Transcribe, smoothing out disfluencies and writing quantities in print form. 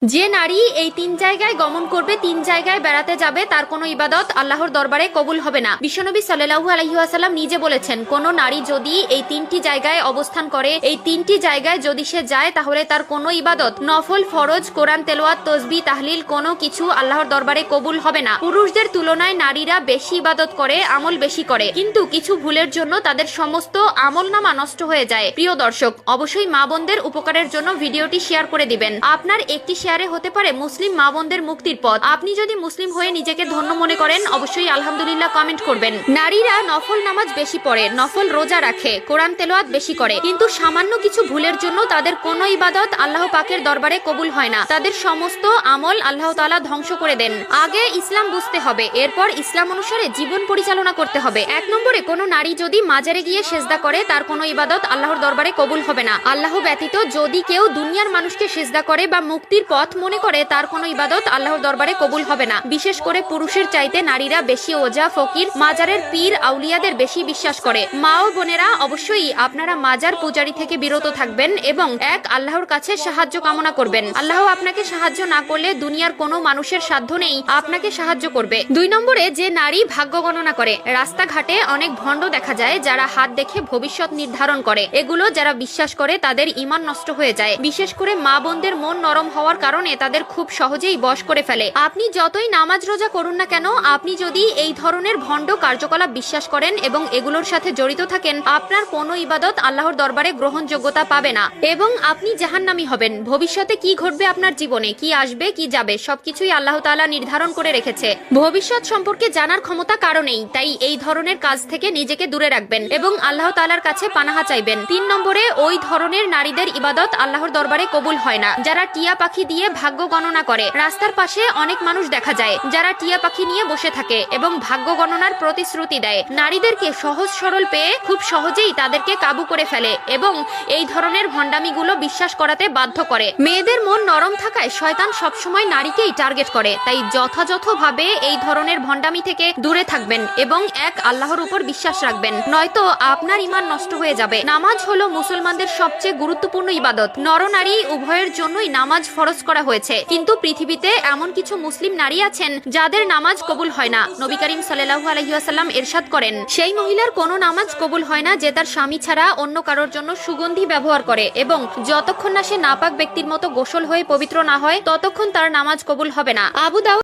যে নারী এই তিন জায়গায় গমন করবে, তিন জায়গায় বেড়াতে যাবে, তার কোনো ইবাদত আল্লাহর দরবারে কবুল হবে না। বিশ্বনবী সাল্লাল্লাহু আলাইহি ওয়াসাল্লাম নিজে বলেছেন, কোন নারী যদি এই তিনটি জায়গায় অবস্থান করে, এই তিনটি জায়গায় যদি সে যায়, তাহলে তার কোনো ইবাদত, নফল, ফরজ, কোরআন তেলাওয়াত, তাসবিহ, তাহলিল কোনো কিছু আল্লাহর দরবারে কবুল হবে না। পুরুষদের তুলনায় নারীরা বেশি ইবাদত করে, আমল বেশি করে, কিন্তু কিছু ভুলের জন্য তাদের সমস্ত আমলনামা নষ্ট হয়ে যায়। প্রিয় দর্শক, অবশ্যই মা বোনদের উপকারের জন্য ভিডিওটি শেয়ার করে দিবেন। আপনার একটি শেয়ারে হতে পারে মুসলিম মা বোনদের মুক্তির পথ। আপনি যদি মুসলিম হয়ে নিজেকে ধন্য মনে করেন, অবশ্যই আলহামদুলিল্লাহ কমেন্ট করবেন। নারীরা নফল নামাজ বেশি পড়ে, নফল রোজা রাখে, কোরআন তেলাওয়াত বেশি করে, কিন্তু সামান্য কিছু ভুলের জন্য তাদের কোনো ইবাদত আল্লাহ পাকের দরবারে কবুল হয় না। তাদের সমস্ত আমল আল্লাহ তাআলা ধ্বংস করে দেন। আগে ইসলাম বুঝতে হবে, এরপর ইসলাম অনুসারে জীবন পরিচালনা করতে হবে। 1 নম্বরে, কোনো নারী যদি মাজারে গিয়ে সেজদা করে, তার কোনো ইবাদত আল্লাহর দরবারে কবুল হবে না। আল্লাহ ব্যতীত যদি কেউ দুনিয়ার মানুষকে সেজদা করে বা মুক্তির পথ মনে করে, তার কোনো ইবাদত আল্লাহর দরবারে কবুল হবে না। বিশেষ করে পুরুষের চাইতে নারীরা বেশি ওজা, ফকির, মাজারের পীর, আউলিয়াদের বেশি বিশ্বাস করে। মা ও বোনেরা, অবশ্যই আপনারা মাজার পূজারী থেকে বিরত থাকবেন এবং এক আল্লাহর কাছে সাহায্য কামনা করবেন। আল্লাহ আপনাকে সাহায্য না করলে দুনিয়ার কোনো মানুষের সাধ্য নেই আপনাকে সাহায্য করবে। 2 নম্বরে, যে নারী ভাগ্য গণনা করে। রাস্তাঘাটে অনেক ভণ্ড দেখা যায় যারা হাত দেখে ভবিষ্যৎ নির্ধারণ করে। এগুলো যারা বিশ্বাস করে তাদের ঈমান নষ্ট হয়ে যায়। বিশেষ করে মা বোনদের মন নরম হওয়ার কারণে তাদের খুব সহজেই বশ করে ফেলে। আপনি যতই নামাজ রোজা করুন না কেন, আপনি যদি এই ধরনের ভণ্ড কার্যকলাপ বিশ্বাস করেন এবং এগুলোর সাথে জড়িত থাকেন, আপনার কোনো ইবাদত আল্লাহর দরবারে গ্রহণযোগ্যতা পাবে না এবং আপনি জাহান্নামী হবেন। ভবিষ্যতে কি ঘটবে আপনার জীবনে, কি আসবে কি যাবে, সবকিছুই আল্লাহ তাআলা নির্ধারণ করে রেখেছে। ভবিষ্যৎ সম্পর্কে জানার ক্ষমতা কারো নেই, তাই এই ধরনের কাজ থেকে নিজেকে দূরে রাখবেন এবং আল্লাহ তাআলার কাছে পানাহা চাইবেন। 3 নম্বরে, ওই ধরনের নারীদের ইবাদত আল্লাহর দরবারে কবুল হয় না যারা টিয়া পাখি দিয়ে ভাগ্য গণনা করে। রাস্তার পাশে অনেক মানুষ দেখা যায় যারা টিয়া পাখি নিয়ে বসে থাকে এবং ভাগ্য গণনার প্রতিশ্রুতি দেয়। নারীদেরকে সহজ সরল পেয়ে খুব সহজেই তাদেরকে কাবু করে ফেলে এবং এই ধরনের ভণ্ডামিগুলো বিশ্বাস করাতে বাধ্য করে। মেয়েদের মন নরম থাকায় শয়তান সবসময় নারীকেই টার্গেট করে, তাই যথাযথভাবে এই ধরনের ভণ্ডামি থেকে দূরে থাকবেন এবং এক আল্লাহর উপর বিশ্বাস রাখবেন, নয়তো আপনার ঈমান নষ্ট হয়ে যাবে। নামাজ হলো মুসলমানদের সবচেয়ে গুরুত্বপূর্ণ ইবাদত। নরনারী উভয়ের জন্যই নামাজ ফরজ করা হয়েছে, কিন্তু পৃথিবীতে এমন কিছু মুসলিম নারী আছেন যাদের নামাজ কবুল হয় না। নবী করিম সাল্লাল্লাহু আলাইহি ওয়াসাল্লাম ইরশাদ করেন, সেই মহিলার কোনো নামাজ কবুল হয় না যে তার স্বামী ছাড়া অন্য কারোর জন্য সুগন্ধি ব্যবহার করে এবং যতক্ষণ না সে নাপাক ব্যক্তির মতো গোসল হয়ে পবিত্র না হয়, ততক্ষণ তার নামাজ কবুল হবে না। আবু দাউদ